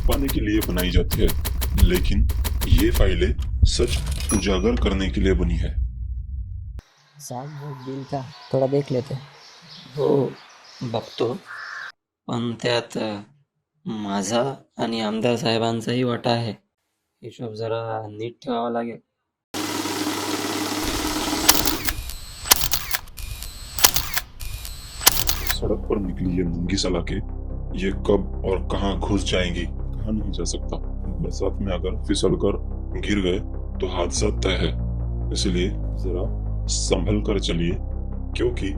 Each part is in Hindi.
छुपाने के लिए बनाई जाती है, लेकिन ये फाइलें सच उजागर करने के लिए बनी है। साहेब वो बिल का थोडा देख लेते. हो, बघतो. पण त्यात माझा आणि आमदार साहेबांचाही वाटा आहे. हिशोब जरा नीट ठेवावा लागेल. सड़क पर निकली ये नंगी सलाखें ये कब और कहां घुस जाएंगी कहा नहीं जा सकता। बरसात में अगर फिसल कर गिर गए तो हादसा तय है, इसलिए जरा संभल कर चलिए, क्योंकि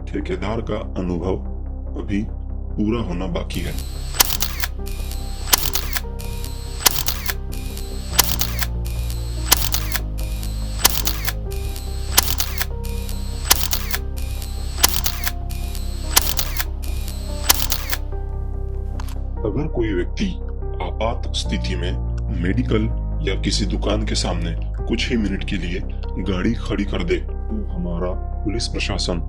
ठेकेदार का अनुभव अभी पूरा होना बाकी है। अगर कोई व्यक्ति आपात स्थिति में मेडिकल या किसी दुकान के सामने कुछ ही मिनट के लिए गाड़ी खड़ी कर दे तो हमारा पुलिस प्रशासन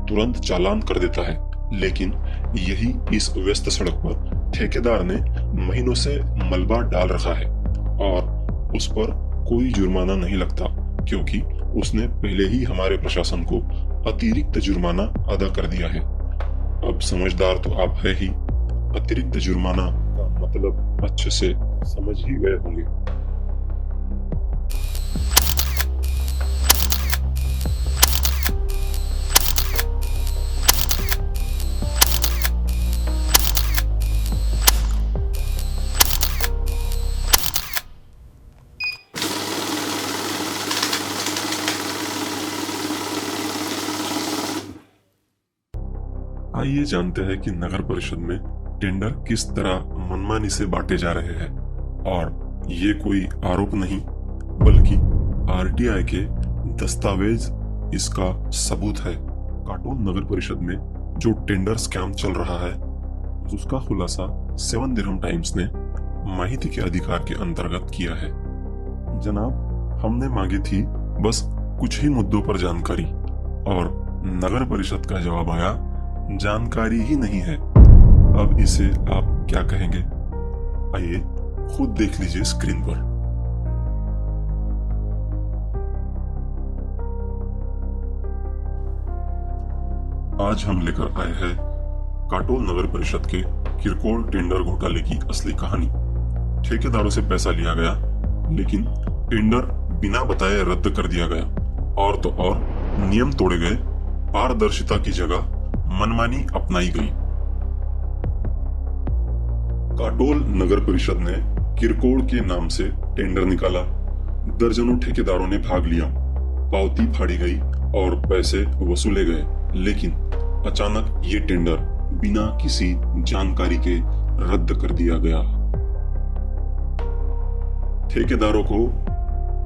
तुरंत चालान कर देता है, लेकिन यही इस व्यस्त सड़क पर ठेकेदार ने महीनों से मलबा डाल रखा है और उस पर कोई जुर्माना नहीं लगता, क्योंकि उसने पहले ही हमारे प्रशासन को अतिरिक्त जुर्माना अदा कर दिया है। अब समझदार तो आप है ही, अतिरिक्त जुर्माना का मतलब अच्छे से समझ ही गए होंगे। आइए जानते हैं कि नगर परिषद में टेंडर किस तरह मनमानी से बांटे जा रहे हैं, और ये कोई आरोप नहीं बल्कि आरटीआई के दस्तावेज इसका सबूत है। काटोल नगर परिषद में जो टेंडर स्कैम चल रहा है उसका खुलासा 7 दिरहम टाइम्स ने माहिती के अधिकार के अंतर्गत किया है। जनाब, हमने मांगी थी बस कुछ ही मुद्दों पर जानकारी, और नगर परिषद का जवाब आया जानकारी ही नहीं है। अब इसे आप क्या कहेंगे? आइए खुद देख लीजिए स्क्रीन पर। आज हम लेकर आए हैं काटोल नगर परिषद के किरकोल टेंडर घोटाले की असली कहानी। ठेकेदारों से पैसा लिया गया, लेकिन टेंडर बिना बताए रद्द कर दिया गया, और तो और नियम तोड़े गए, पारदर्शिता की जगह मनमानी अपनाई गई। काटोल नगर परिषद ने किरकोल के नाम से टेंडर निकाला, दर्जनों ठेकेदारों ने भाग लिया, पावती फाड़ी गई और पैसे वसूले गए, लेकिन अचानक ये टेंडर बिना किसी जानकारी के रद्द कर दिया गया। ठेकेदारों को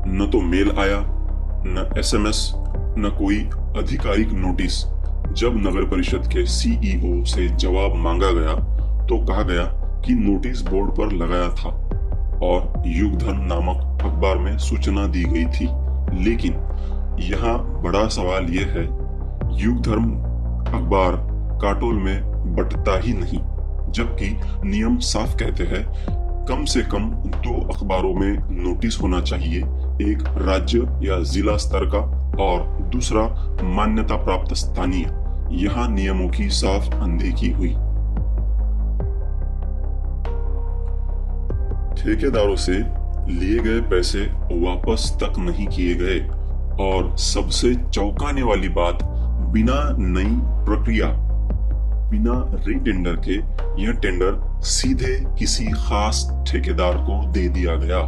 न तो मेल आया, न एसएमएस, न कोई आधिकारिक नोटिस। जब नगर परिषद के सीईओ से जवाब मांगा गया तो कहा गया कि नोटिस बोर्ड पर लगाया था और युगधर्म नामक अखबार में सूचना दी गई थी। लेकिन यहाँ बड़ा सवाल यह है, युगधर्म अखबार काटोल में बंटता ही नहीं, जबकि नियम साफ कहते हैं कम से कम 2 अखबारों में नोटिस होना चाहिए, एक राज्य या जिला स्तर का और दूसरा मान्यता प्राप्त स्थानीय। यहाँ नियमों की साफ अनदेखी हुई। ठेकेदारों से लिए गए पैसे वापस तक नहीं किए गए, और सबसे चौंकाने वाली बात, बिना नई प्रक्रिया, बिना रीटेंडर के यह टेंडर सीधे किसी खास ठेकेदार को दे दिया गया।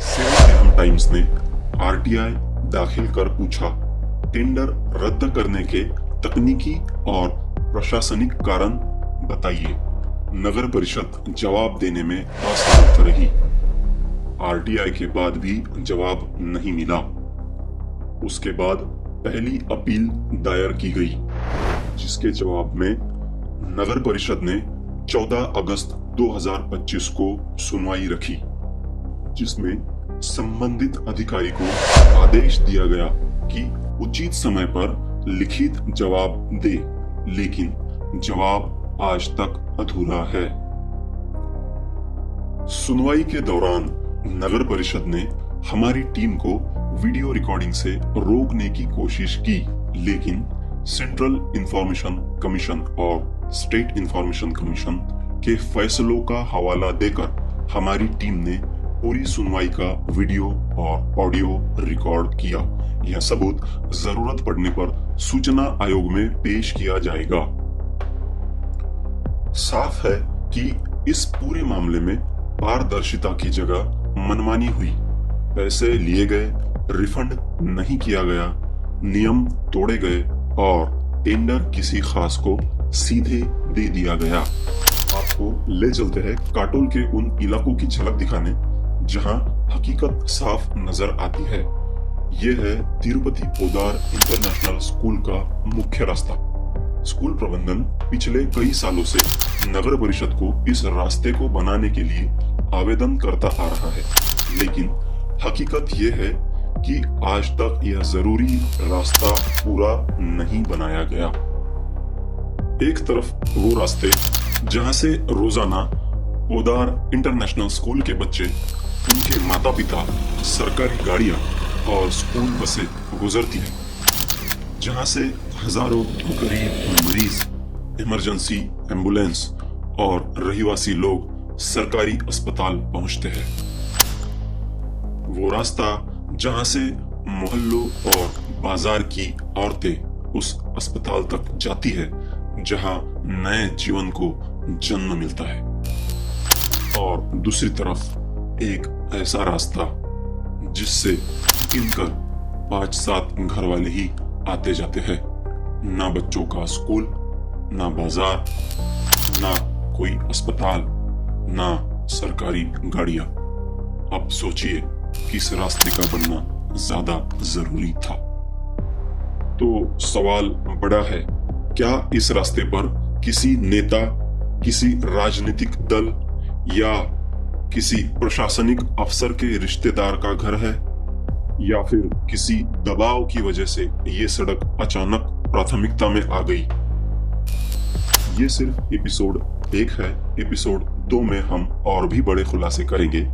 7 दिरहम टाइम्स ने आरटीआई दाखिल कर पूछा, टेंडर रद्द करने के तकनीकी और प्रशासनिक कारण बताइए। नगर परिषद जवाब देने में असमर्थ रही। आरटीआई के बाद भी जवाब नहीं मिला। उसके बाद पहली अपील दायर की गई, जिसके जवाब में नगर परिषद ने 14 अगस्त 2025 को सुनवाई रखी, जिसमें संबंधित अधिकारी को आदेश दिया गया कि उचित समय पर लिखित जवाब दे, लेकिन जवाब आज तक अधूरा है। सुनवाई के दौरान नगर परिषद ने हमारी टीम को वीडियो रिकॉर्डिंग से रोकने की कोशिश की, लेकिन सेंट्रल इंफॉर्मेशन कमीशन और स्टेट इंफॉर्मेशन कमीशन के फैसलों का हवाला देकर हमारी टीम ने पूरी सुनवाई का वीडियो और ऑडियो रिकॉर्ड किया। यह सबूत जरूरत पड़ने पर सूचना आयोग में पेश किया जाएगा। साफ है कि इस पूरे मामले में पारदर्शिता की जगह मनमानी हुई। पैसे लिए गए, रिफंड नहीं किया गया, नियम तोड़े गए और टेंडर किसी खास को सीधे दे दिया गया। आपको ले चलते हैं काटोल के उन इलाकों की झलक दिखाने जहां हकीकत साफ नजर आती है। यह है तिरुपति पोदार इंटरनेशनल स्कूल का मुख्य रास्ता। स्कूल प्रबंधन पिछले कई सालों से नगर परिषद को इस रास्ते को बनाने के लिए आवेदन करता आ रहा है, लेकिन हकीकत यह है कि आज तक यह जरूरी रास्ता पूरा नहीं बनाया गया। एक तरफ वो रास्ते जहां से रोजाना पोदार इंटरनेशनल स्कूल के बच्चे, उनके माता पिता, सरकारी गाड़ियां और स्कूल बसें गुजरती हैं, जहां से हजारों गरीब मरीज, इमरजेंसी एम्बुलेंस और रहिवासी लोग सरकारी अस्पताल पहुंचते हैं। वो रास्ता जहां से मोहल्लों और बाजार की औरतें उस अस्पताल तक जाती है जहां नए जीवन को जन्म मिलता है, और दूसरी तरफ एक ऐसा रास्ता जिससे गिनकर 5-7 घर वाले ही आते जाते हैं। ना बच्चों का स्कूल, ना बाजार, ना कोई अस्पताल, ना सरकारी गाड़ियां। अब सोचिए किस रास्ते का बनना ज्यादा जरूरी था। तो सवाल बड़ा है, क्या इस रास्ते पर किसी नेता, किसी राजनीतिक दल या किसी प्रशासनिक अफसर के रिश्तेदार का घर है, या फिर किसी दबाव की वजह से ये सड़क अचानक प्राथमिकता में आ गई? ये सिर्फ एपिसोड 1 है। एपिसोड 2 में हम और भी बड़े खुलासे करेंगे।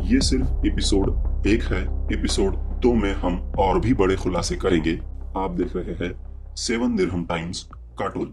ये सिर्फ एपिसोड 1 है। एपिसोड 2 में हम और भी बड़े खुलासे करेंगे। आप देख रहे हैं 7 दिरहम टाइम्स काटोल।